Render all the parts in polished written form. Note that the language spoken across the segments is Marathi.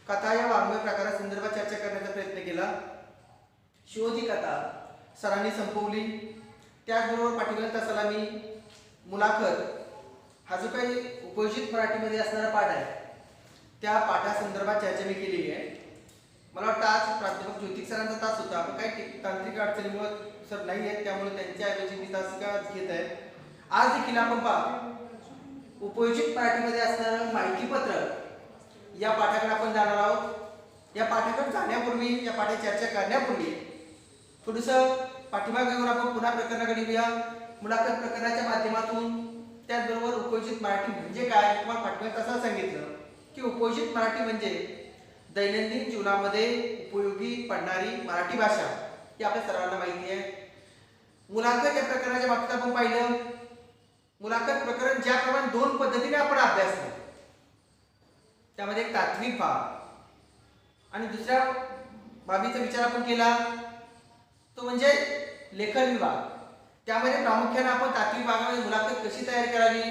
कथा या वाङ्मय प्रकारासंदर्भात चर्चा करण्याचा प्रयत्न केला. शोध ही कथा सरांनी संपवली. त्याचबरोबर पाठीमागील तासाला मी मुलाखत हा जो काही उपयोजित मराठीमध्ये असणारा पाठ आहे त्या पाठासंदर्भात चर्चा मी केलेली आहे. मला वाटतं आज प्राध्यापक ज्योतिक सरांचा तास होता, पण काही तांत्रिक अडचणीमुळे सर नाही आहेत, त्यामुळे त्यांच्याऐवजी मी तासिका घेत आहे. आज देखील आपण उपयोजित मराठीमध्ये असणारं माहितीपत्रक या पाठाकडे आपण जाणार आहोत. या पाठाकडे जाण्यापूर्वी, या पाठाची चर्चा करण्यापूर्वी थोडंसं पाठीमागे घेऊन आपण पुन्हा प्रकरणाकडे येऊया. मुलाखत प्रकरणाच्या माध्यमातून त्याचबरोबर उपयोजित मराठी म्हणजे काय, तुम्हाला पाठीमागे कसं सांगितलं की उपयोजित मराठी म्हणजे दैनंदिन जीवनामध्ये उपयोगी पडणारी मराठी भाषा ही आपल्या सर्वांना माहिती आहे. मुलाखत या प्रकरणाच्या बाबतीत आपण पाहिलं, मुलाखत प्रकरण ज्याप्रमाणे दोन पद्धतीने आपण अभ्यासलं, त्यामध्ये एक तात्विक बाब आणि दुसऱ्या बाबीचा विचार आपण केला तो म्हणजे लेखन विभाग. त्यामध्ये प्रामुख्याने आपण तात्विक भागामध्ये मुलाखत कशी तयार करावी,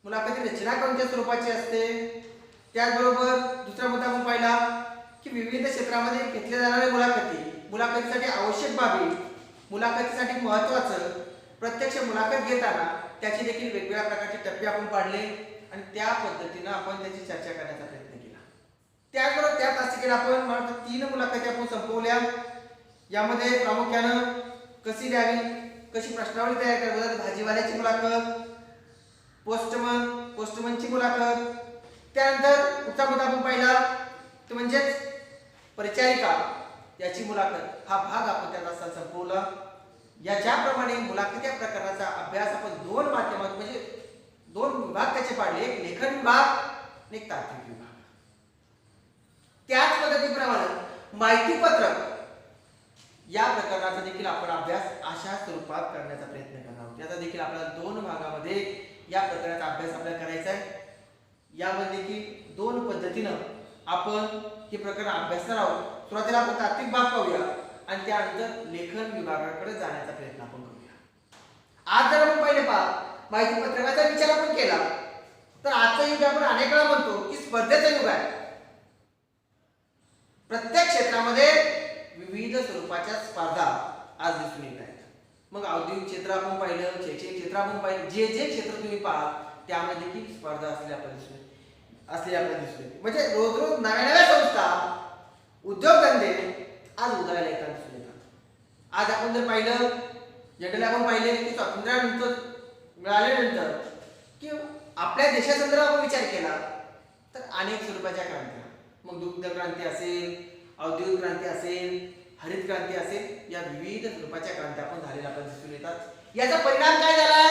मुलाखती रचना कोणत्या स्वरूपाची असते, त्याचबरोबर दुसरा मुद्दा आपण पाहिला की विविध क्षेत्रामध्ये घेतल्या जाणाऱ्या मुलाखतीसाठी आवश्यक बाबी, मुलाखतीसाठी महत्त्वाचं प्रत्यक्ष मुलाखत घेताना त्याची देखील वेगवेगळ्या प्रकारचे टप्पे आपण पाडले आणि त्या पद्धतीनं आपण त्याची चर्चा करण्याचा प्रयत्न केला. त्याचबरोबर त्या तासिकेला आपण 3 मुलाखती आपण संपवल्या. यामध्ये प्रामुख्यानं कशी द्यावी, कशी प्रश्नावली तयार करावी, भाजीवाल्याची मुलाखत, पोस्टमनची मुलाखत, त्यानंतर पुढचा मुद्दा आपण पाहिला तो म्हणजेच परिचारिका याची मुलाखत. हा भाग आपण त्या तासात संपवला. या ज्याप्रमाणे मुलाखत या प्रकाराचा अभ्यास आपण दोन माध्यमात म्हणजे दोन विभाग त्याचे पाडले, एक लेखन विभाग आणि एक तात्विक विभाग. त्याच पद्धतीप्रमाणे माहितीपत्रक या प्रकरणाचा देखील आपण अभ्यास अशा स्वरूपात करण्याचा प्रयत्न करणार आहोत. याचा देखील आपल्याला 2 भागामध्ये या प्रकरणाचा अभ्यास आपल्याला करायचा आहे. यामध्ये देखील 2 पद्धतीनं आपण हे प्रकरण अभ्यासणार आहोत. सुरुवातीला आपण तात्विक भाग पाहूया आणि त्यानंतर लेखन विभागाकडे जाण्याचा प्रयत्न आपण करूया. आज जर आपण पहिले माहिती पत्रकाचा विचार आपण केला तर आजचा युग आपण अनेक वेळा म्हणतो की स्पर्धेचं युग आहे. प्रत्येक क्षेत्रामध्ये विविध स्वरूपाच्या स्पर्धा आज दिसून येत आहेत. मग औद्योगिक क्षेत्र आपण पाहिलं, शैक्षणिक क्षेत्र आपण पाहिलं, जे क्षेत्र तुम्ही पहा त्यामध्ये देखील स्पर्धा असलेली आपल्याला दिसून येते. म्हणजे रोज रोज नव्या संस्था, उद्योगधंदे आज उदयाला येतात दिसून येतात. आज आपण जर पाहिलं, जनरली आपण पाहिले की स्वातंत्र्यानंतर मिळाल्यानंतर की आपल्या देशासंदर्भात आपण विचार केला तर अनेक स्वरूपाच्या क्रांत्या, मग दुग्ध क्रांती असेल, औद्योगिक क्रांती असेल, हरित क्रांती असेल, या विविध स्वरूपाच्या क्रांत्या आपण झालेल्या आपल्याला दिसून येतात. याचा परिणाम काय झाला?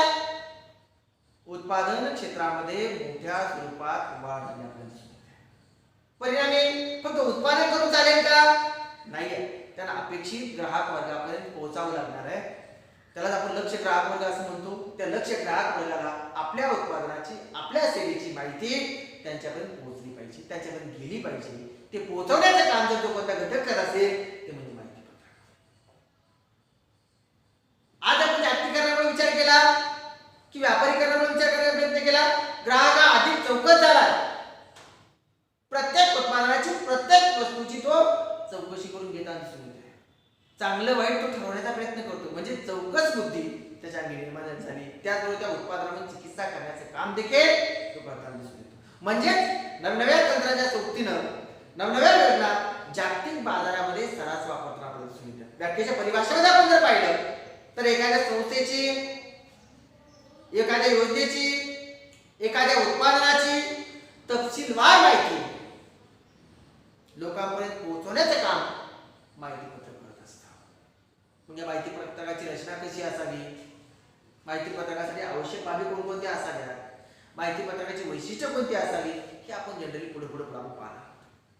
उत्पादन क्षेत्रामध्ये मोठ्या स्वरूपात वाढ झाली आपल्याला दिसून येते. परिणामी फक्त उत्पादन करून चालेल का? नाहीये, त्यांना अपेक्षित ग्राहक वर्गापर्यंत पोहोचावं लागणार आहे. त्यालाच आपण लक्ष्य ग्राहक वर्ग असं म्हणतो. त्या लक्ष्य ग्राहक वर्गाला आपल्या उत्पादनाची, आपल्या सेवेची माहिती त्यांच्यापर्यंत पोहोचली पाहिजे, त्यांच्यापर्यंत गेली पाहिजे. ते पोहोचवण्याचं काम जर तो कोणता घटक करत असेल ते म्हणजे माहिती पत्रक. आज आपण जागतिकीकरणावर विचार केला की व्यापारीकरणावर विचार करण्याचा प्रयत्न केला. ग्राहक हा अधिक चौकस झाला. प्रत्येक उत्पादनाची, प्रत्येक वस्तूची तो चौकशी करून घेताना दिसून येते. चांगलं वाईट तो ठरवण्याचा प्रयत्न करतो. म्हणजे चौकस बुद्धी त्याच्या अंगी निर्माण झाली. त्याचबरोबर त्या उत्पादनावर चिकित्सा करण्याचं काम देखील तो करताना दिसून येतो. म्हणजे नवनव्या तंत्राच्या सोबतीनं नवनव्या योजना जागतिक बाजारामध्ये सर्रास वापरताना आपल्याला दिसून येतात. व्याख्येच्या परिभाषेमध्ये आपण जर पाहिलं तर एखाद्या संस्थेची, एखाद्या योजनेची, एखाद्या उत्पादनाची तपशीलवार माहिती लोकांपर्यंत पोहोचवण्याचं काम माहिती पत्रक करत असतं. म्हणजे माहिती पत्रकाची रचना कशी असावी, माहिती पत्रकासाठी आवश्यक बाबी कोणकोणत्या असाव्यात, माहिती पत्रकाची वैशिष्ट्य कोणती असावी, हे आपण जनरली पुढे पाहणार.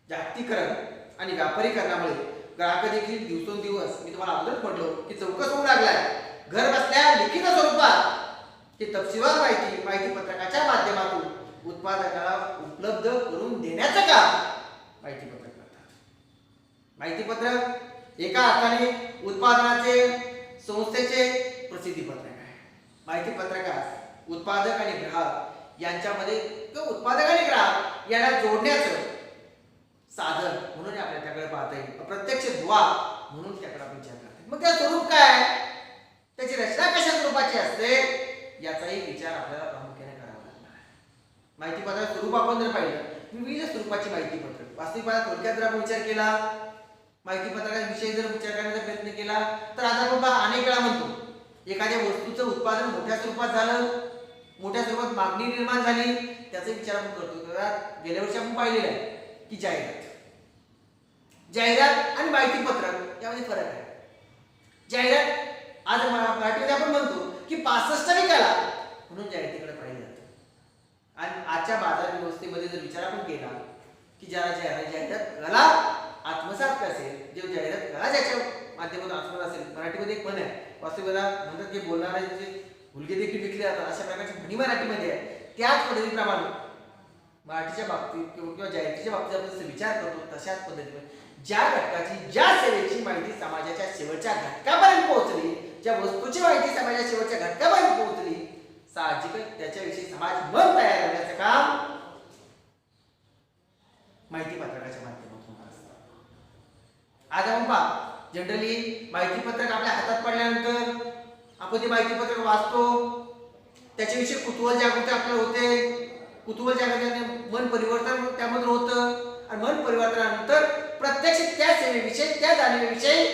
जागतिकीकरण आणि व्यापारीकरणामुळे ग्राहक देखील दिवसेंदिवस, मी तुम्हाला अगोदर म्हटलो की चौकस होऊ लागलाय. घर बसल्या लिखित स्वरूपात ही तपशीलवार माहिती पत्रकाच्या माध्यमातून उत्पादकाला उपलब्ध करून देण्याचं काम माहिती पत्रक करतात. माहिती पत्रक एका अर्थाने उत्पादनाचे, संस्थेचे प्रसिद्धी पत्रक आहे. माहिती पत्रकास उत्पादक आणि ग्राहक यांच्यामध्ये किंवा उत्पादक आणि ग्राहक यांना जोडण्याचं साधन म्हणून आपल्या त्याकडे पाहता येईल, अप्रत्यक्ष दुवा म्हणून त्याकडे आपण विचार करता येईल. मग त्या स्वरूप काय, त्याची रचना कशा स्वरूपाची असते याचाही विचार आपल्याला प्रामुख्याने करावा लागणार आहे. माहिती पत्रक स्वरूप आपण जर पाहिलं, विविध स्वरूपाची माहिती पत्रक, वास्तविक पाहता थोडक्यात जर आपण विचार केला, माहिती पत्रकाविषयी जर विचार करण्याचा प्रयत्न केला तर आज आपण अनेक वेळा म्हणतो एखाद्या वस्तूचं उत्पादन मोठ्या स्वरूपात झालं, मोठ्या स्वरूपात मागणी निर्माण झाली, त्याचा विचार आपण करतो. गेल्या वर्षी आपण पाहिलेलं आहे की जाहिरात आणि माहिती पत्रक यामध्ये फरक आहे. जाहिरात आज मराठीमध्ये आपण म्हणतो की 65 विकाला म्हणून जाहिरातीकडे पाहिलं जातं. आणि आजच्या बाजार व्यवस्थेमध्ये जर विचार आपण केला की ज्याला जाहिरात कला आत्मसात असेल, जे जाहिरात कला ज्याच्या माध्यमातून आत्मसात असेल, मराठीमध्ये एक म्हण आहे, वास्तविकता म्हणतात की बोलणारे जे मुलगे देखील विकले जातात, अशा प्रकारची म्हणी मराठीमध्ये आहे. त्याच पद्धतीप्रमाणे मराठीच्या बाबतीत किंवा जाहिरातीच्या बाबतीत आपण जसं विचार करतो तशाच पद्धतीने ज्या घटकाची, ज्या सेवेची माहिती समाजाच्या शेवटच्या घटकापर्यंत पोहोचली, ज्या वस्तूची माहिती समाजाच्या शेवटच्या घटकापर्यंत पोहोचली, साहजिकच त्याच्याविषयी समाज मन तयार करण्याचं काम माहिती पत्रकाच्या माध्यमातून असतं. आज आपण पहा, जनरली माहिती पत्रक आपल्या हातात पडल्यानंतर आपण ते माहिती पत्रक वाचतो, त्याच्याविषयी कुतूहल जागृती आपल्याला होते, कुतूहल जागृतीने मन परिवर्तन त्यामध्ये होतं आणि मन परिवर्तनानंतर प्रत्यक्ष त्या सेवेविषयी, त्या जाणीवेविषयी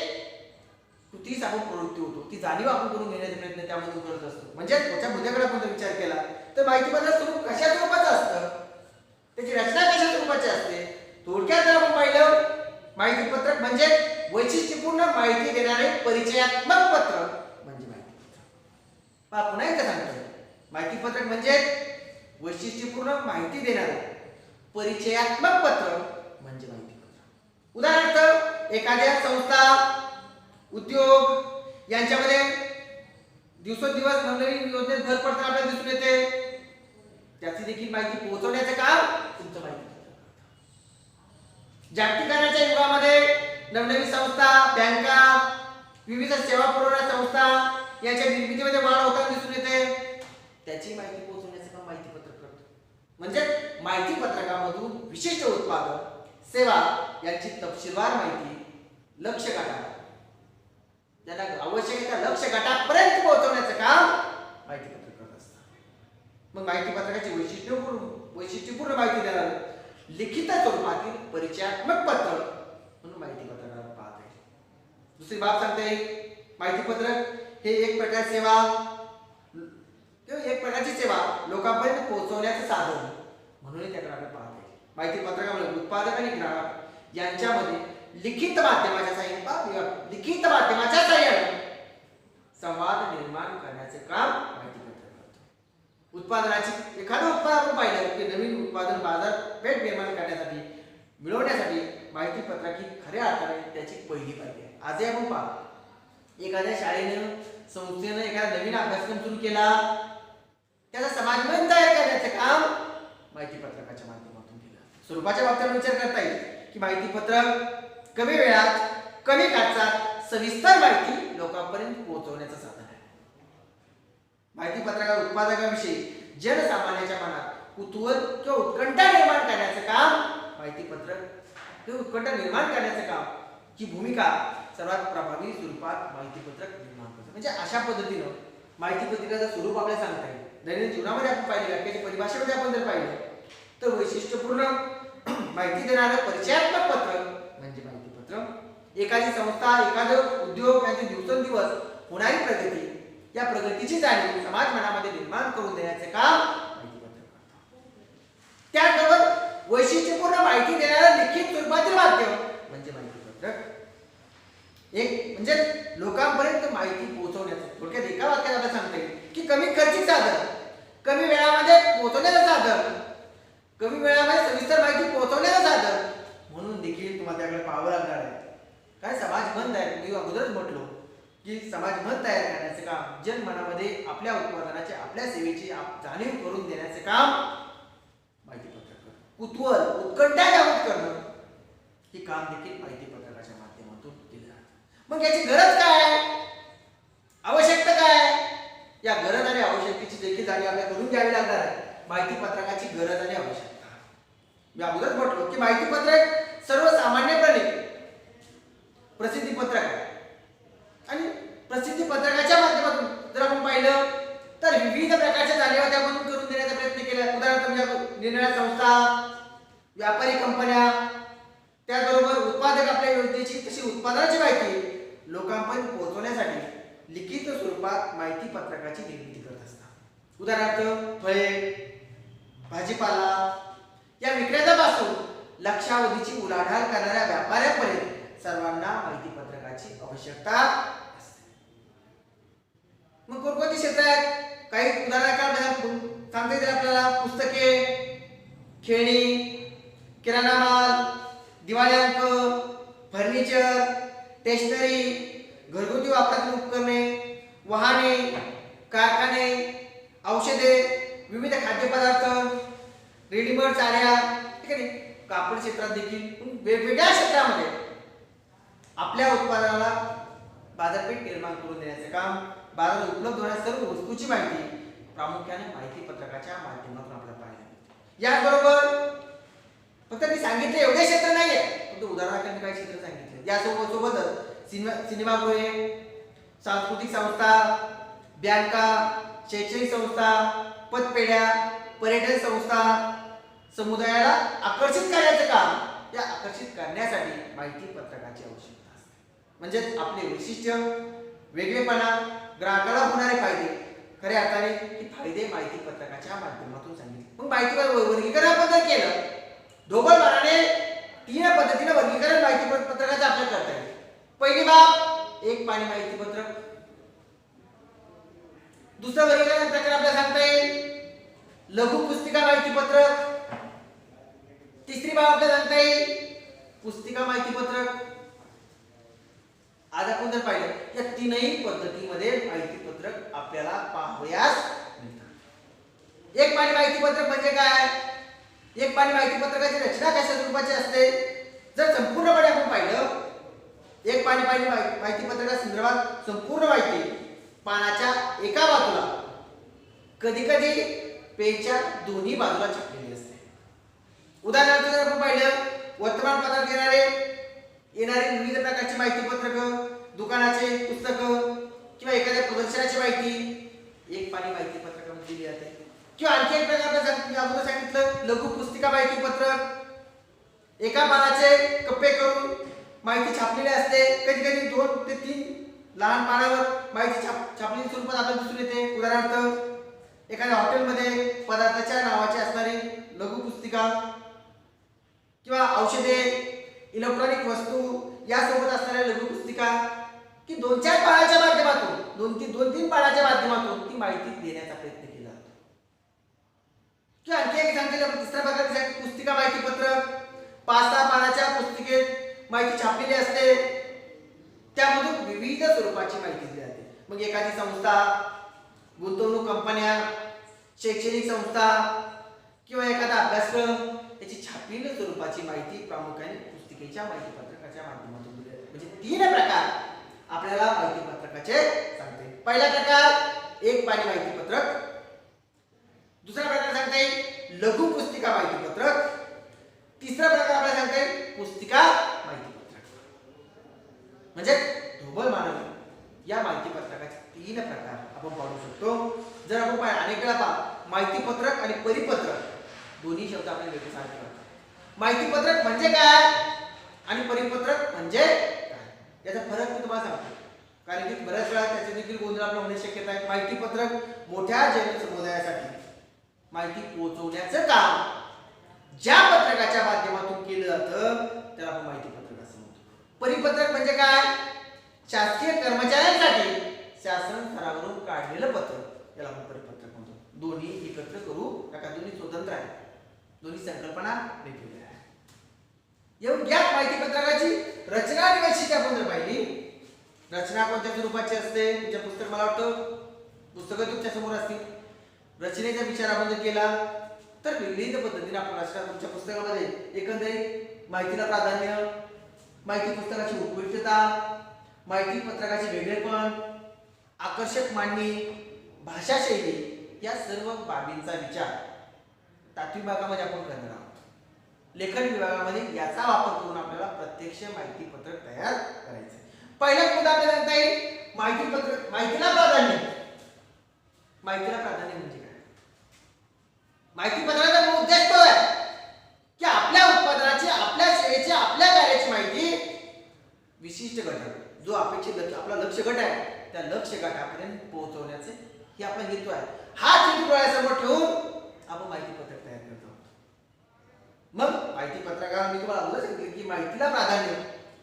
कृतीच आपण प्रवृत्ती होतो, ती जाणीव आपण करून घेण्याचा प्रयत्न त्यामधून करत असतो. म्हणजे त्याच्या मुद्द्याकडे आपण विचार केला तर माहिती पत्रक स्वरूप कशा स्वरूपाचं असतं, त्याची रचना कशा स्वरूपाची असते. थोडक्यात जर आपण पाहिलं, माहिती पत्रक म्हणजे वैशिष्ट्यपूर्ण माहिती देणारे परिचयात्मक पत्र म्हणजे माहिती पत्रक. पुन्हा एकदा सांगतो, माहिती पत्रक म्हणजे वैशिष्ट्यपूर्ण माहिती देणारे परिचयात्मक पत्र म्हणजे माहिती पत्रक. उदाहरणार्थ एखाद्या संस्था, उद्योग यांच्यामध्ये दिवसेंदिवस नवनवीन योजनेत भर पडताना आपल्याला दिसून येते, त्याची देखील माहिती पोहोचवण्याचं काम तुमचं माहिती पत्रक करतं. जागतिकीकरणाच्या युगामध्ये नवनवीन संस्था, बँका, विविध सेवा पुरवणाऱ्या संस्था यांच्या निर्मितीमध्ये वाढ होताना दिसून येते, त्याची माहिती पोहोचवण्याचं काम माहिती पत्रक करतं. म्हणजे माहिती पत्रकामधून विशिष्ट उत्पादन, सेवा यांची तपशीलवार माहिती लक्ष्य गटाला, ज्याला आवश्यक आहे त्या लक्ष्य गटापर्यंत पोहोचवण्याचं काम माहिती पत्रक करत असतं. मग माहिती पत्रकाची वैशिष्ट्यपूर्ण माहिती देणारं लिखित स्वरूपातील परिचयात्मक पत्र म्हणून माहिती पत्रकाला पाहता येईल. दुसरी बाब सांगता येईल, माहिती पत्रक हे एक प्रकारची सेवा लोकांपर्यंत पोहोचवण्याचं साधन म्हणून त्याकडे आपण पाहता येईल. माहिती पत्रकामुळे उत्पादक आणि ग्राहक यांच्यामध्ये लिखित माध्यमाच्या साहाय्याने संवाद निर्माण करण्याचे काम माहिती पत्रक करतो. उत्पादनाची एखादं उत्पादन पाहिलं की नवीन उत्पादन बाजारपेठ निर्माण करण्यासाठी, मिळवण्यासाठी माहिती पत्रक ही खऱ्या अर्थाने त्याची पहिली पायरी आहे. आजही आपण पहा, एखाद्या शाळेनं, संस्थेनं एखादा नवीन अभ्यासक्रम सुरू केला, त्याचा समाजमन तयार करण्याचं काम माहिती पत्रकाच्या माध्यमातून केलं. स्वरूपाच्या बाबतीत विचार करता येईल की माहिती पत्रक कमी वेळात, कमी खर्चात सविस्तर माहिती लोकांपर्यंत पोहोचवण्याचं साधन आहे. माहिती पत्रका उत्पादकाविषयी जनसामान्याच्या मनात कुतूहल किंवा उत्कंठा निर्माण करण्याचं काम माहिती पत्रक, ते उत्कंठा निर्माण करण्याचं काम ही भूमिका सर्वात प्रभावी स्वरूपात माहिती पत्रक निर्माण करतं. म्हणजे अशा पद्धतीनं माहिती पत्रकाचं स्वरूप आपल्याला सांगता येईल. दैनंदिन जीवनामध्ये आपण पाहिलं, व्याख्याच्या परिभाषेमध्ये आपण जर पाहिलं तर वैशिष्ट्यपूर्ण माहिती देणारं परिचयात्मक पत्र म्हणजे माहिती पत्रक. एखादी संस्था, एखादं उद्योग यांची दिवसेंदिवस होणारी प्रगती, या प्रगतीची जाणीव समाज मनामध्ये निर्माण करून देण्याचे काम माहिती पत्रक करतं. त्याचबरोबर वैशिष्ट्यपूर्ण माहिती देणारं लिखित स्वरूपातील माध्यम म्हणजे माहिती पत्रक. एक म्हणजे लोकांपर्यंत माहिती पोहोचवण्याचं, थोडक्यात एका वाक्यात आपल्याला सांगता येईल की कमी खर्चिक साधन, कमी वेळामध्ये पोहोचवण्याचं साधन, कमी वेळामध्ये सविस्तर माहिती पोहोचवण्याचं साधन म्हणून देखील तुम्हाला त्याकडे पाहावं लागणार आहे. काय समाज मन तयार, मी अगोदरच म्हटलो की समाज मन तयार करण्याचं काम, जनमनामध्ये आपल्या उत्पादनाचे, आपल्या सेवेची जाणीव करून देण्याचे काम माहिती पत्रक करतं. कुतूहल, उत्कंठा जागृत करणं हे काम देखील माहिती पत्रकाच्या माध्यमातून केलं जातं. मग याची गरज काय, आवश्यकता काय, या गरज आणि आवश्यकतेची देखील जाणीव आपल्याला करून घ्यावी लागणार आहे. माहिती पत्रकाची गरज आणि आवश्यकता, मी अगोदरच म्हटलो की माहिती पत्रक सर्वसामान्यपणे प्रसिद्धी पत्रक आहे आणि प्रसिद्धी पत्रकाच्या माध्यमातून जर आपण पाहिलं तर विविध प्रकारच्या जाणीवा त्यामधून करून देण्याचा प्रयत्न केला. उदाहरणार्थ म्हणजे निरनिराळ्या संस्था, व्यापारी कंपन्या, त्याचबरोबर उत्पादक आपल्या योजनेची तशी उत्पादनाची माहिती लोकांपर्यंत पोहोचवण्यासाठी लिखित स्वरूपात माहिती पत्रकाची निर्मिती करत असतात. उदाहरणार्थ फळे, भाजीपाला या विक्रेत्यापासून लक्षावधीची उलाढाल करणाऱ्या व्यापाऱ्यांपर्यंत सर्वांना माहिती पत्रकाची आवश्यकता असते. मग कोणकोणती क्षेत्र आहेत? काही उदाहरण सांगता येतील आपल्याला. पुस्तके, खेळणी, किराणा माल, दिवाळी अंक, फर्निचर, स्टेशनरी, घरगुती वापरातील उपकरणे, वाहने, कारखाने, औषधे, विविध खाद्यपदार्थ, रेडीमेड साड्या, ठीक आहे, कापड क्षेत्रात देखील वेगवेगळ्या क्षेत्रामध्ये आपल्या उत्पादनाला बाजारपेठ निर्माण करून देण्याचे काम, बाजारात उपलब्ध होणाऱ्या सर्व वस्तूची माहिती प्रामुख्याने माहिती पत्रकाच्या माध्यमातून आपल्याला पाहायला मिळते. याचबरोबर फक्त मी सांगितले एवढे क्षेत्र नाहीये, फक्त उदाहरणार्थ काही क्षेत्र सांगितले. यासोबतच सिनेमागृहे, सांस्कृतिक संस्था, बँका, शैक्षणिक संस्था, पतपेढ्या, पर्यटन संस्था, समुदायाला आकर्षित करण्याचे काम, या आकर्षित करण्यासाठी माहिती पत्रकाची आवश्यकता असते. म्हणजे आपले वैशिष्ट्य, वेगळेपणा, ग्राहकाला होणारे फायदे, खऱ्या अर्थाने ही फायदे माहिती पत्रकाच्या माध्यमातून सांगितले. मग माहिती वर्गीकरण आपण जर केलं, ढोबळमानाने 3 पद्धतीने वर्गीकरण माहिती पत्रकाचे आपल्याला करता येईल. पहिली बाब एक पानी माहिती पत्रक. दुसरं वर्गीकरण प्रकार आपल्याला सांगता येईल लघु पुस्तिका माहिती पत्रक. तिसरी बाब आपल्याला सांगता येईल पुस्तिका माहिती पत्रक. आज आपण जर पाहिलं या 3ही पद्धतीमध्ये माहिती पत्रक आपल्याला पाहावयास मिळतात. एक पानी माहिती पत्रक म्हणजे काय? एक पानी माहिती पत्रकाची रचना कशा स्वरूपाची असते? जर संपूर्णपणे आपण पाहिलं एक पानी माहिती पत्रकासंदर्भात संपूर्ण माहिती पानाच्या एका बाजूला, कधी कधी पेजच्या दोन्ही बाजूला छापलेली असते. उदाहरणार्थ जर आपण पाहिलं वर्तमानपत्रात येणारे विविध प्रकारची माहिती पत्रक, दुकानाचे पुस्तक किंवा एखाद्या प्रदर्शनाची माहिती एक पानी माहिती पत्रकामध्ये दिली जाते. किंवा आणखी एक प्रकार आपण सांगितलं लघु पुस्तिका माहिती पत्रक. एका पानाचे कप्पे करून माहिती छापलेली असते. कधी कधी 2 ते 3 लहान पानावर माहिती छापलेली स्वरूपात आपल्याला दिसून येते. उदाहरणार्थ एखाद्या हॉटेलमध्ये पदार्थाच्या नावाची असणारी लघु पुस्तिका किंवा औषधे, इलेक्ट्रॉनिक वस्तू यासोबत असणाऱ्या लघु पुस्तिका की 2-4 पानाच्या माध्यमातून 2-3 पानाच्या माध्यमातून ती माहिती देण्याचा प्रयत्न केला जातो. किंवा आणखी एक सांगितलं आपण तिसऱ्या प्रकारची पुस्तिका माहिती पत्रक. 5-6 पानाच्या पुस्तिकेत माहिती छापलेली असते. त्यामधून विविध स्वरूपाची माहिती दिली जाते. मग एखादी संस्था, गुंतवणूक कंपन्या, शैक्षणिक संस्था किंवा एखादा अभ्यासक्रम याची छापील स्वरूपाची माहिती प्रामुख्याने पुस्तिकेच्या माहिती पत्रकाच्या माध्यमातून दिली जाते. म्हणजे 3 प्रकार आपल्याला माहिती पत्रकाचे सांगते. पहिला प्रकार एक पानी माहिती पत्रक. दुसरा प्रकार सांगता येईल लघु पुस्तिका माहिती पत्रक. तिसरा प्रकार आपल्याला सांगता येईल पुस्तिका माहिती पत्रक. म्हणजे ढोबळ मानव या माहिती पत्रकाचे 3 प्रकार आपण पाहू शकतो. जर आपण अनेक वेळा माहिती पत्रक आणि परिपत्रक दोन्ही शब्द आपल्याला वेगळे सारखे वाटतात. माहिती पत्रक म्हणजे काय आणि परिपत्रक म्हणजे काय याचा फरक मी तुम्हाला सांगतो. कारण की बऱ्याच वेळा त्याचे देखील गोंधळ आपला होण्याची शक्यता आहे. माहिती पत्रक मोठ्या जनसमुदायासाठी माहिती पोहोचवण्याचं काम ज्या पत्रकाच्या माध्यमातून केलं जातं त्याला आपण माहिती पत्रक असं म्हणतो. परिपत्रक म्हणजे काय? शासकीय कर्मचाऱ्यांसाठी शासन स्तरावरून काढलेलं पत्र याला आपण परिपत्रक म्हणतो. दोन्ही एकत्र करू नका, दोन्ही स्वतंत्र आहेत, दोन्ही संकल्पना वेगवेगळ्या आहेत. येऊन या माहिती पत्रकाची रचना आणि वैशिष्ट्ये आपण जर पाहिली, रचना कोणत्या स्वरूपाची असते? तुमच्या पुस्तक मला वाटतं पुस्तकं तुमच्या समोर असतील. रचनेचा विचार आपण जर केला तर विविध पद्धतीने आपण रचना तुमच्या पुस्तकामध्ये एकंदरीत माहितीला प्राधान्य, माहिती पुस्तकाची उपयुक्तता, माहिती पत्रकाचे वेगळेपण, आकर्षक मांडणी, भाषा शैली या सर्व बाबींचा विचार 7वी भागामध्ये आपण करणार आहोत. लेखन विभागामध्ये याचा वापर करून आपल्याला प्रत्यक्ष माहिती पत्रक तयार करायचं आहे. पहिला मुद्दा आपल्याला सांगता येईल माहिती पत्रक. माहितीला प्राधान्य. माहितीला प्राधान्य म्हणजे काय? माहिती पत्रकाचा मूळ उद्देश तो आहे की आपल्या उत्पादनाची, आपल्या सेवेची, आपल्या कार्याची माहिती विशिष्ट गटात, जो अपेक्षित आपला लक्ष्य गट आहे त्या लक्ष्य गटापर्यंत पोहोचवण्याचे ही आपला हेतू आहे. हा हेतू डोळ्यासमोर ठेवून आपण माहिती पत्रक तयार करतो. मग माहिती पत्रकार मी तुम्हाला अगोदर सांगितलं की माहितीला प्राधान्य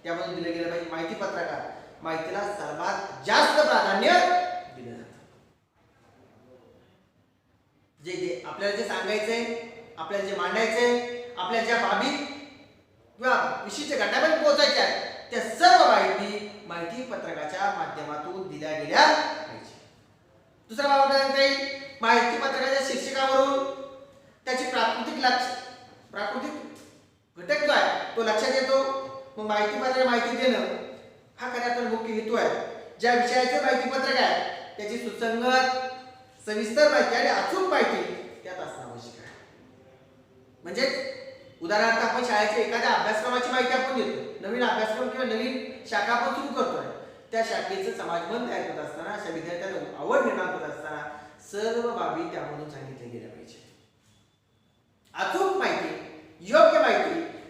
त्यामधून दिलं गेलं पाहिजे. माहिती पत्रकार माहितीला सर्वात जास्त प्राधान्य दिलं जातं. जे जे आपल्याला जे सांगायचंय, आपल्याला जे मांडायचंय, आपल्या ज्या बाबी किंवा विशिष्ट गटापर्यंत पोहोचायच्या आहेत त्या सर्व माहिती पत्रकाच्या माध्यमातून दिल्या गेल्या पाहिजे. दुसरा बाब आपल्याला येईल माहिती पत्रकाच्या शीर्षकावरून त्याची प्राकृतिक घटक जो आहे तो लक्षात येतो. मग माहिती पत्रक माहिती देणं हा खऱ्या अर्थाने मुख्य हेतू आहे. ज्या विषयाचे माहिती पत्रक आहे त्याची सुसंगत, सविस्तर माहिती आणि अचूक माहिती त्यात असणं आवश्यक आहे. म्हणजे उदाहरणार्थ आपण शाळेच्या एखाद्या अभ्यासक्रमाची माहिती आपण देतो. नवीन अभ्यासक्रम किंवा नवीन शाखा आपण सुरू करतोय. त्या शाखेचं समाजमन तयार करत असताना, अशा विद्यार्थ्यांना आवड निर्माण करत असताना सर्व बाबी त्यामधून सांगितल्या गेल्या पाहिजे. अचूक माहिती, योग्य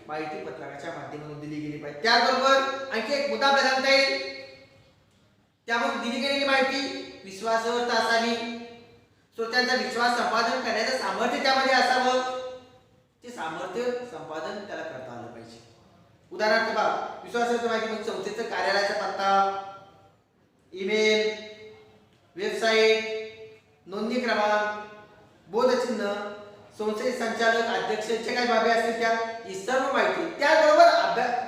माहिती पत्रकाच्या माध्यमातून दिली गेली पाहिजे. त्याबरोबर आणखी एक मुद्दा आपल्याला सांगता येईल. त्यामध्ये दिली गेलेली माहिती विश्वासार्ह असावी. श्रोत्यांचा विश्वास संपादन करण्याचं सामर्थ्य त्यामध्ये असावं. ते सामर्थ्य संपादन त्याला करता आलं पाहिजे. उदाहरणार्थ बघा, विश्वासार्ह माहिती म्हणजे संस्थेचा कार्यालयाचा पत्ता, ईमेल, वेबसाईट, नोंदणी क्रमांक, बोधचिन्ह, संस्थेचे संचालक, अध्यक्ष जे काही बाबी असतील त्या ही सर्व माहिती. त्याबरोबर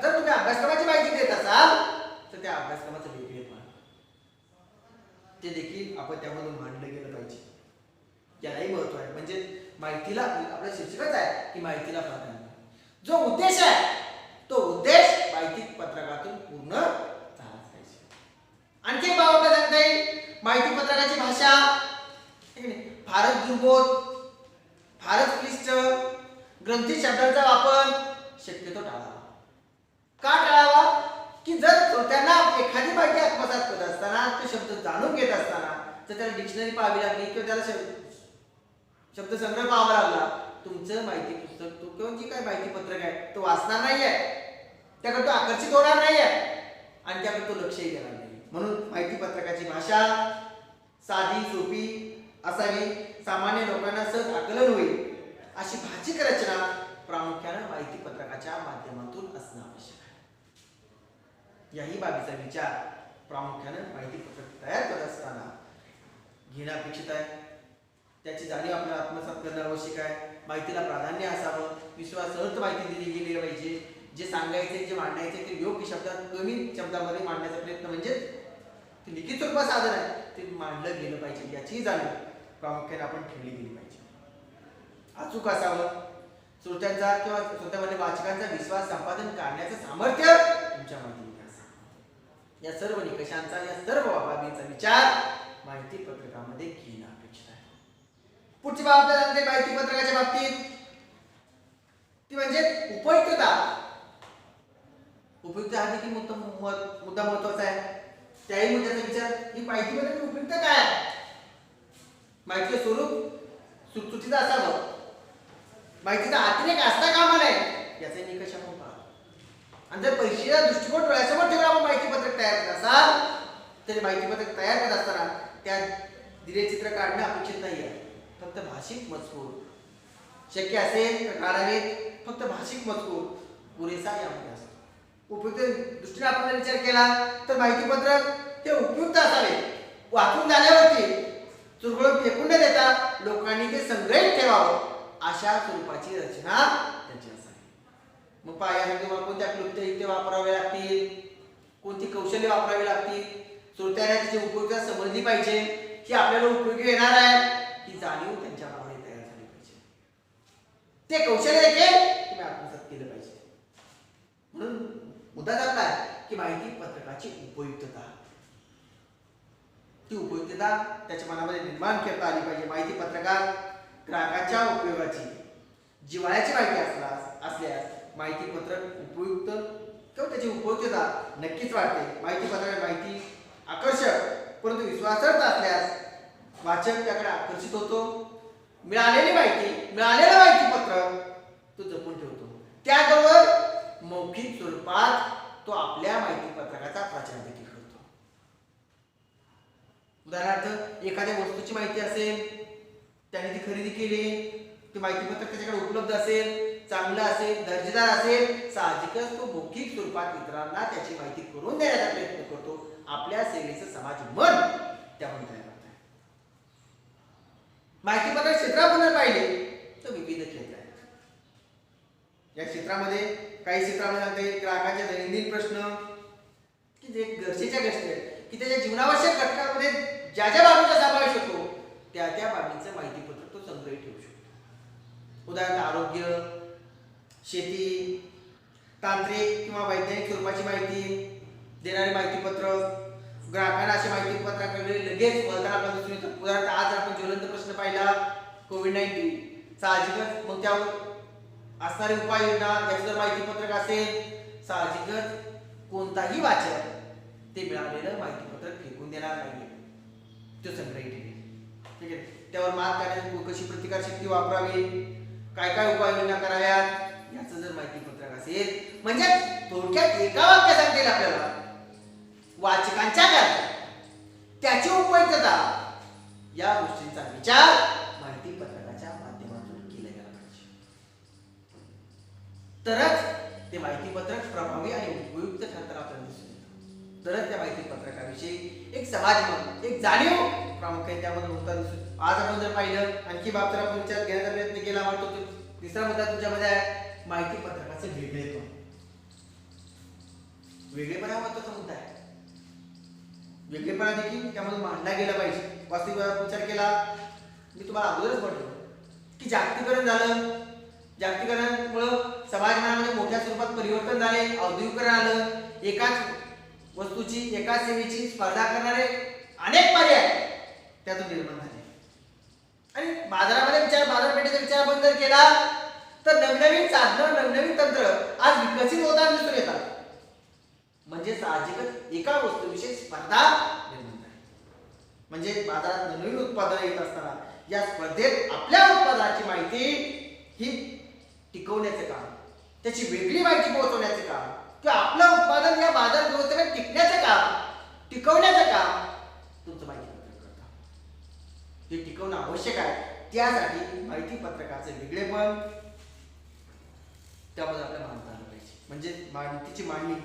जर तुम्ही अभ्यासक्रमाची माहिती देत असाल तर त्या अभ्यासक्रमाचं वेगळेपण ते देखील आपण त्यामधून मांडलं गेलं पाहिजे. यालाही महत्व आहे. म्हणजे माहितीला आपला शीर्षकच आहे की माहितीला प्राधान्य. जो उद्देश आहे तो उद्देश माहिती पत्रकातून पूर्ण झालाच पाहिजे. आणखी एक बाब आपल्याला सांगता येईल माहिती पत्रकाची भाषा फारच दुर्बोध, फारच क्लिष्ट, ग्रंथी शब्दांचा वापर शक्यतो टाळावा. का टाळावा? की जर श्रोत्यांना एखादी माहिती आत्मसात करत असताना तो शब्द जाणून घेत असताना जर त्याला डिक्शनरी पाहावी लागली किंवा त्याला शब्दसंग्रह पाहावा लागला, तुमचं माहिती पुस्तक तो किंवा जी काही माहिती पत्रक आहे तो वाचणार नाहीये, त्याकडे तो आकर्षित होणार नाहीये आणि त्याकडे तो लक्षही देणार नाही. म्हणून माहिती पत्रकाची भाषा साधी सोपी असावी, सामान्य लोकांना सहज आकलन होईल अशी भाषिक रचना प्रामुख्याने माहिती पत्रकाच्या माध्यमातून असणं आवश्यक आहे. याही बाबीचा विचार प्रामुख्याने माहिती पत्रक तयार करत असताना घेणं अपेक्षित आहे. त्याची जाणीव आपल्याला आत्मसात करणं आवश्यक आहे. माहितीला प्राधान्य असावं, विश्वासार्ह माहिती दिली गेली पाहिजे. जे सांगायचे, जे मांडायचे ते योग्य शब्दात, कमी शब्दामध्ये मांडण्याचा प्रयत्न म्हणजे ते लिखित स्वरूपात साधन आहे ते मांडलं गेलं पाहिजे. याची जाणीव प्रामुख्याने आपण ठेवली गेली पाहिजे. अचूक असावं, श्रोत्यांचा किंवा श्रोत्यामध्ये वाचकांचा विश्वास संपादन करण्याचं सामर्थ्य तुमच्या माहितीमध्ये असावं. या सर्व निकषांचा, या सर्व बाबींचा विचार माहिती पत्रकामध्ये घेणं अपेक्षित आहे. पुढची बाब आपल्याला सांगते माहिती पत्रकाच्या बाबतीत ती म्हणजे उपयुक्तता. उपयुक्तता हा देखील मुद्दा महत्वाचा आहे. त्याही मुद्द्याचा विचार ही माहिती पत्रक उपयुक्त काय आहे, माहितीचं स्वरूप सुटसुटीचं असावं, माहितीचा अतिरेक असता कामा नये याचा निकष आपण पाहतो. आणि जर परीक्षेचा दृष्टिकोन डोळ्यासमोर ठेवून आपण माहिती पत्रक तयार करत असाल तरी माहिती पत्रक तयार करत असताना त्यात दिले चित्र काढणं अपेक्षित नाही आहे. फक्त भाषिक मजकूर शक्य असेल तर काढावेत. फक्त भाषिक मजकूर पुरेसा यामध्ये असतो. उपयुक्त दृष्टीने आपण विचार केला तर माहिती पत्रक हे उपयुक्त असावे. वाचून झाल्यावरती चुरगळून फेकून न देता लोकांनी ते संग्रहित ठेवावं अशा स्वरूपाची रचना त्याची असावी. मग पायामध्ये तुम्हाला कोणत्या क्लुप्त युक्त्या वापराव्या लागतील, कोणती कौशल्य वापरावी लागतील, श्रोत्यांना त्याची उपयुक्तता समजली पाहिजे, ही आपल्याला उपयोगी येणार आहे ही जाणीव त्यांच्या मनामध्ये तयार झाली पाहिजे. ते कौशल्य देखील तुम्ही आत्मसात केलं पाहिजे. म्हणून मुद्दा आपला आहे की माहिती पत्रकाची उपयुक्तता, ती उपयुक्तता त्याच्या मनामध्ये निर्माण करता आली पाहिजे. माहिती पत्रकार ग्राहकांच्या उपयोगाची, जिव्हाळ्याची माहिती असल्यास माहिती पत्रक उपयुक्त किंवा त्याची उपयुक्तता नक्कीच वाढते. माहिती पत्रक माहिती आकर्षक परंतु विश्वासार्ह असल्यास वाचक त्याकडे आकर्षित होतो. मिळालेलं माहिती पत्रक तो जपून ठेवतो. त्याबरोबर मौखिक स्वरूपात तो आपल्या माहिती पत्रकाचा प्रचार देखील करतो. उदाहरणार्थ एखाद्या वस्तूची माहिती असेल, त्याने ती खरेदी केली, ते माहिती पत्रक त्याच्याकडे उपलब्ध असेल, चांगलं असेल, दर्जेदार असेल, साहजिकच तो मौखिक स्वरूपात इतरांना त्याची माहिती करून देण्याचा प्रयत्न करतो. आपल्या सेवेचं समाज मन त्यामध्ये तयार होत आहे. माहिती पत्रक क्षेत्राबद्दल पाहिले तर विविध क्षेत्र आहेत. या क्षेत्रामध्ये काही क्षेत्रामध्ये ग्राहकांचे दैनंदिन प्रश्न की जे गरजेच्या गोष्टी आहेत की त्याच्या जीवनावश्यक घटकांमध्ये ज्या ज्या बाबींचा समावेश होतो त्या त्या बाबींचं माहिती पत्रक तो संग्रहित ठेवू शकतो. उदाहरणार्थ आरोग्य, शेती, तांत्रिक किंवा वैज्ञानिक स्वरूपाची माहिती देणारे माहिती पत्रक, ग्राहकांना अशी माहिती पत्रकाकडे लगेच वळताना आपल्याला दिसून येतं. उदाहरणार्थ आज आपण ज्वलंत प्रश्न पाहिला कोविड-19, साहजिकच मग त्यावर असणारी उपाययोजना याचं जर माहिती पत्रक असेल, साहजिकच कोणताही वाचक ते मिळालेलं माहिती पत्रक फेकून देणार नाही, तो संग्रहित ठेवेल. ठीक आहे. त्यावर मात करण्यासाठी कशी प्रतिकारशक्ती वापरावी, काय काय उपाययोजना कराव्यात याचं जर माहिती पत्रक असेल, म्हणजे थोडक्यात एका वाक्यात सांगता येईल आपल्याला वाचकांच्या गरजा, त्याची उपयुक्तता या गोष्टींचा विचार माहिती पत्रकाच्या माध्यमातून केला गेला पाहिजे. तरच ते माहिती पत्रक प्रभावी आणि उपयुक्त ठरताना आपल्याला दिसून येतं. तरच त्या माहिती पत्रकाविषयी एक समाज, एक जाणीव प्रामुख्याने त्यामध्ये होता दिसून. आज आपण जर पाहिलं आणखी बाब तर आपण विचार घेण्याचा प्रयत्न केला म्हणतो. तिसरा मुद्दा तुमच्यामध्ये आहे माहिती पत्रकाचे वेगळेपण. वेगळेपण हा महत्त्वाचा मुद्दा आहे. वेगळेपणा देखील त्यामध्ये मांडला गेला पाहिजे. वास्तविक विचार केला, मी तुम्हाला अगोदरच म्हटलं की जागतिकीकरण झालं, जागतिकीकरणामुळं समाजमनामध्ये मोठ्या स्वरूपात परिवर्तन झाले, औद्योगिकीकरण आलं, एकाच वस्तूची एकाच सेवेची स्पर्धा करणारे अनेक पर्याय त्यातून निर्माण झाले आणि बाजारामध्ये बाजारपेठेचा विचार आपण जर केला तर नवनवीन साधनं, नवनवीन तंत्र आज विकसित होताना दिसून येतात. म्हणजे साहजिकच एका वस्तूविषयी स्पर्धा निर्माण झाली. म्हणजे बाजारात नवीन उत्पादन येत असताना या स्पर्धेत आपल्या उत्पादनाची माहिती ही टिकवण्याचे काम, त्याची वेगळी माहिती पोहोचवण्याचे काम किंवा आपलं उत्पादन या बाजार व्यवस्थेमध्ये टिकण्याचं काम, टिकवण्याचं काम तुमचं माहिती पत्रक करतं. हे टिकवणं आवश्यक आहे. त्यासाठी माहिती पत्रकाचे वेगळेपण त्यामध्ये आपल्याला मांडता आलं पाहिजे. म्हणजे माहितीची मांडणी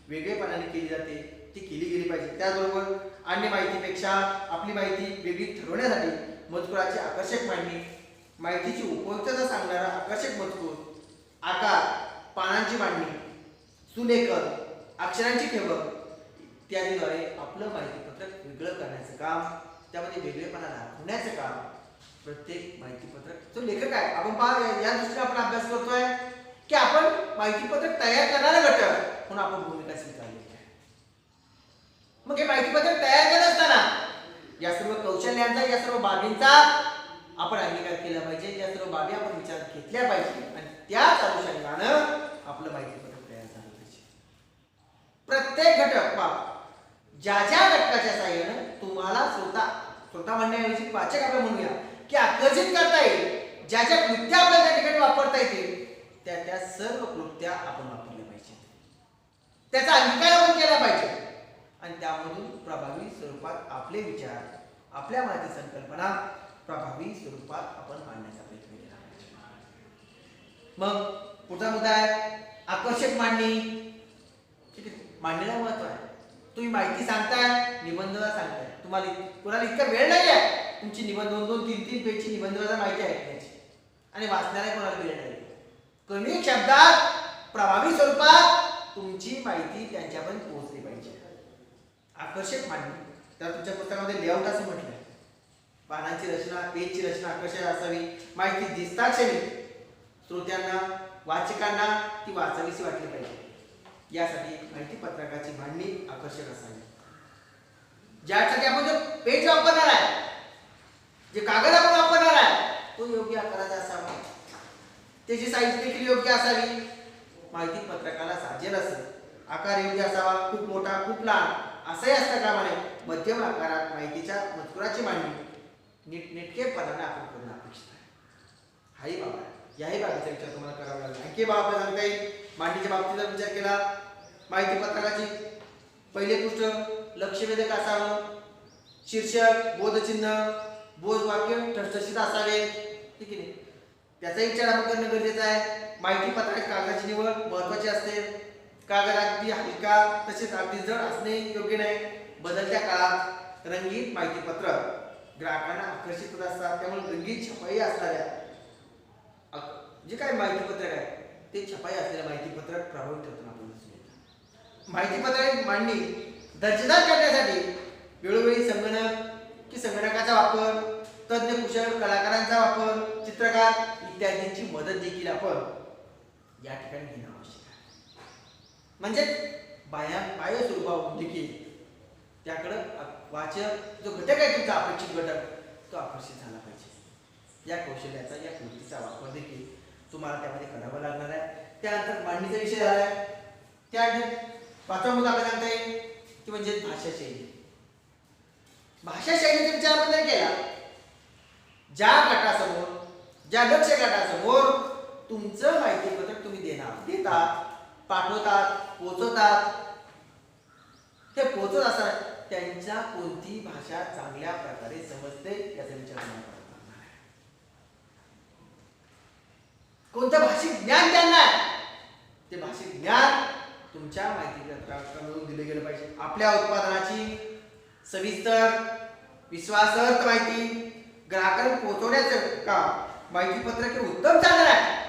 वेगळेपणाने केली जाते, ती केली गेली पाहिजे. त्याचबरोबर अन्य माहितीपेक्षा आपली माहिती वेगळी ठरवण्यासाठी मजकुराची आकर्षक मांडणी, माहितीची उपयुक्तता सांगणारा आकर्षक मजकूर, आकार, पानांची मांडणी, सुलेखन, अक्षरांची ठेवण इत्यादीद्वारे आपलं माहिती पत्रक वेगळं करण्याचं काम, त्यामध्ये वेगळेपणा दाखवण्याचं काम प्रत्येक माहिती पत्रक जो लेखक आहे. आपण पहा या दृष्टीने आपण अभ्यास करतोय की आपण माहिती पत्रक तयार करणारा घटक म्हणून आपण भूमिका स्वीकारली आहे. मग हे माहिती पत्रक तयार करत असताना या सर्व कौशल्यांचा, या सर्व बाबींचा आपण अंगीकार केला पाहिजे, या सर्व बाबी आपण विचारात घेतल्या पाहिजे आणि त्याच अनुषंगानं आपलं माहिती पत्रक तयार झालं पाहिजे. प्रत्येक घटक ज्या ज्या घटकाच्या साहाय्यानं तुम्हाला स्वतः म्हणण्याऐवजी वाचक आपण म्हणूया की आकर्षित करता येईल, ज्या ज्या क्लुप्त्या आपल्याला त्या ठिकाणी वापरता येतील त्या त्या सर्व क्लुप्त्या आपण वापरल्या पाहिजे, त्याचा अंगीकार आपण केला पाहिजे आणि त्यामधून प्रभावी स्वरूपात आपले विचार, आपल्या मनाची संकल्पना प्रभावी स्वरूपात आपण मांडण्याचा प्रयत्न केला पाहिजे. मग पुढचा मुद्दा आहे आकर्षक मांडणी. ठीक आहे, मांडणीला महत्व आहे. तुम्ही माहिती सांगताय, निबंधला सांगताय, तुम्हाला कोणाला इतका वेळ नाही आहे तुमची निबंध 2-2-3-3 पेजची निबंधला माहिती ऐकण्याची आणि वाचण्याला कोणाला वेळ नाही. कमी शब्दात प्रभावी स्वरूपात तुमची माहिती त्यांच्यापर्यंत पोहोचली पाहिजे. आकर्षक मांडणी, तर तुमच्या पुस्तकामध्ये लेआउट असं म्हटलंय, पानांची रचना, पेजची रचना आकर्षक असावी, माहिती दिसता क्षणी श्रोत्यांना, वाचकांना ती वाचावीशी वाटली पाहिजे. यासाठी माहिती पत्रकाची मांडणी आकर्षक असावी. ज्यासाठी आपण जो पेज वापरणार आहे, जे कागद आपण वापरणार आहे तो योग्य आकाराचा असावा. त्याची साईज देखील योग्य असावी. माहिती पत्रकाला साजेल असं आकार योग्य असावा. खूप मोठा खूप लहान असंही असता कामा नये. मध्यम आकारात माहितीच्या मजकुराची मांडणी नीटनेटकेपणाने आपण करणं अपेक्षित आहे. हाही बाबा याही बाबीचा विचार तुम्हाला करावा लागेल. आणखी बाबा आपल्याला सांगता येईल मांडणीच्या बाबतीत जर विचार केला माहिती पत्रकाची पहिले पृष्ठ लक्षवेधक असावं. शीर्षक बोधचिन्ह बोधवाक्य ठसठशीत असावे. ठीक आहे. त्याचा विचार आपण करणं गरजेचं आहे. माहिती पत्रकाची कागदाची निवड महत्त्वाची असते. कागद अगदी हलका तसेच अगदी जड असणे योग्य नाही. बदलत्या काळात रंगीत माहिती पत्रक ग्राहकांना आकर्षित होत असतात. त्यामुळे रंगीत छपाई असणाऱ्या जे काय माहिती पत्रक आहे ते छपाई असलेल्या माहिती पत्रक प्रभावी ठरताना आपल्याला दिसून येतं. माहिती पत्रक मांडणी दर्जेदार करण्यासाठी वेळोवेळी संगणकाचा वापर, तज्ञ कुशल कलाकारांचा वापर, चित्रकार इत्यादींची मदत देखील आपण या ठिकाणी घेणं आवश्यक आहे. म्हणजे बाह्य स्वरूपावर देखील त्याकडे वाचक जो घटक आहे तुमचा अपेक्षित घटक तो आकर्षित झाला पाहिजे. या कौशल्याचा या कृतीचा वापर देखील तुम्हाला त्यामध्ये करावा लागणार आहे. त्यानंतर मांडणीचा विषय झाला आहे. त्यानंतर पाचवा मुद्दा आपल्याला सांगता येईल की म्हणजे भाषा शैली. भाषा शैलीचा विचार आपण जर केला ज्या गटासमोर ज्या लक्ष्य गटासमोर तुमचं माहिती पत्रक तुम्ही देतात पाठवतात पोहोचवतात ते पोहोचत असतात त्यांच्या कोणती भाषा चांगल्या प्रकारे समजते याचा विचार करावा लागणार आहे. कोणतं भाषिक ज्ञान त्यांना आहे ते भाषिक ज्ञान तुमच्या माहिती पत्रकातून दिले गेलं पाहिजे. आपल्या उत्पादनाची सविस्तर विश्वासार्ह माहिती ग्राहकांना पोहोचवण्याचं काम माहिती पत्रक हे उत्तम साधन आहे.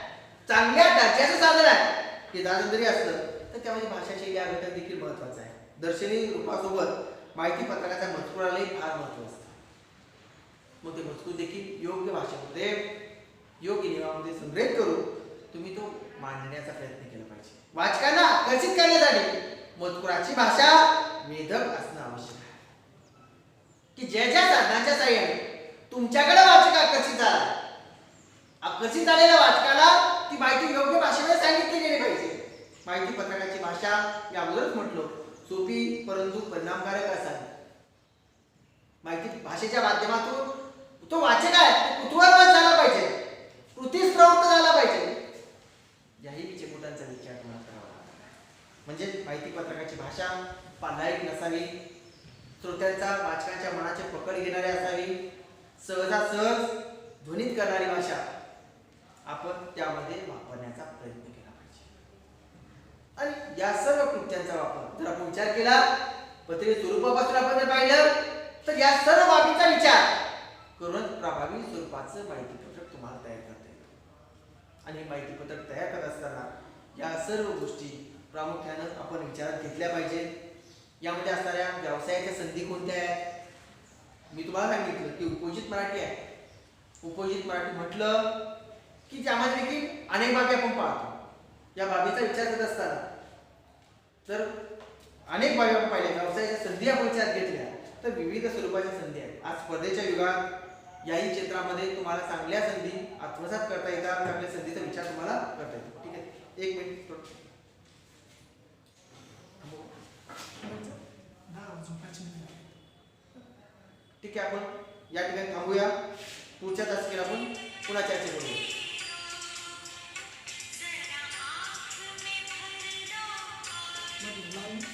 चांगल्या दर्जाचं साधन आहे. हे साधन जरी असलं तर त्यामध्ये भाषा शैली हा घटक देखील महत्त्वाचा आहे. दर्शनी रूपासोबत माहिती पत्रकाच्या मजकुरालाही फार महत्त्व असतं. मग ते मजकूर देखील योग्य भाषेमध्ये योग्य नियमामध्ये संग्रहित करून तुम्ही तो मांडण्याचा प्रयत्न केला पाहिजे. वाचकांना आकर्षित करण्यासाठी मजकुराची भाषा वेधक असणं आवश्यक आहे की ज्या ज्या साधनांच्या साहाय्याने तुमच्याकडे वाचक आकर्षित झालेल्या वाचकाला ती माहिती योग्य भाषेमध्ये सांगितली गेली पाहिजे. माहिती पत्रकाची भाषा या अगोदरच म्हटलो सोपी परंतु परिणामकारक असावी. माहिती भाषेच्या माध्यमातून तो वाचक आहे तो कुतूहलवान झाला पाहिजे, कृतीस प्रवृत्त झाला पाहिजे. याही विचारांचा विचार तुम्हाला करावा लागणार. म्हणजे माहिती पत्रकाची भाषा पांढराईक नसावी, श्रोत्यांचा वाचकांच्या मनाची पकड घेणारी असावी, सहजासहज ध्वनित करणारी भाषा आपण त्यामध्ये वापरण्याचा प्रयत्न केला पाहिजे. आणि या सर्व कृत्यांचा वापर जर आपण विचार केला पत्रिकेच्या स्वरूपापासून आपण जर पाहिलं तर या सर्व बाबींचा विचार करून प्रभावी स्वरूपाचं माहिती पत्रक तुम्हाला तयार करता येतं. आणि माहिती पत्रक तयार करत असताना या सर्व गोष्टी प्रामुख्यानं आपण विचारात घेतल्या पाहिजेत. यामध्ये असणाऱ्या व्यवसायाच्या संधी कोणत्या आहेत मी तुम्हाला सांगितलं की उपयोजित मराठी आहे. उपयोजित मराठी म्हटलं की त्यामध्ये देखील अनेक बाबी आपण पाहतो. या बाबीचा विचार करत असताना तर अनेक बाबी आपण पाहिल्या. व्यवसायाच्या संधी आपण विचारात घेतल्या तर विविध स्वरूपाच्या संधी आहेत. आज स्पर्धेच्या युगात याही क्षेत्रामध्ये तुम्हाला चांगल्या संधी आत्मसात करता येतात. चांगल्या संधीचा विचार तुम्हाला करता येतो. ठीक आहे, एक मिनिट ठीक आहे. आपण या ठिकाणी थांबूया. पुढच्या तासिकेला आपण पुन्हा चर्चा करूया. Like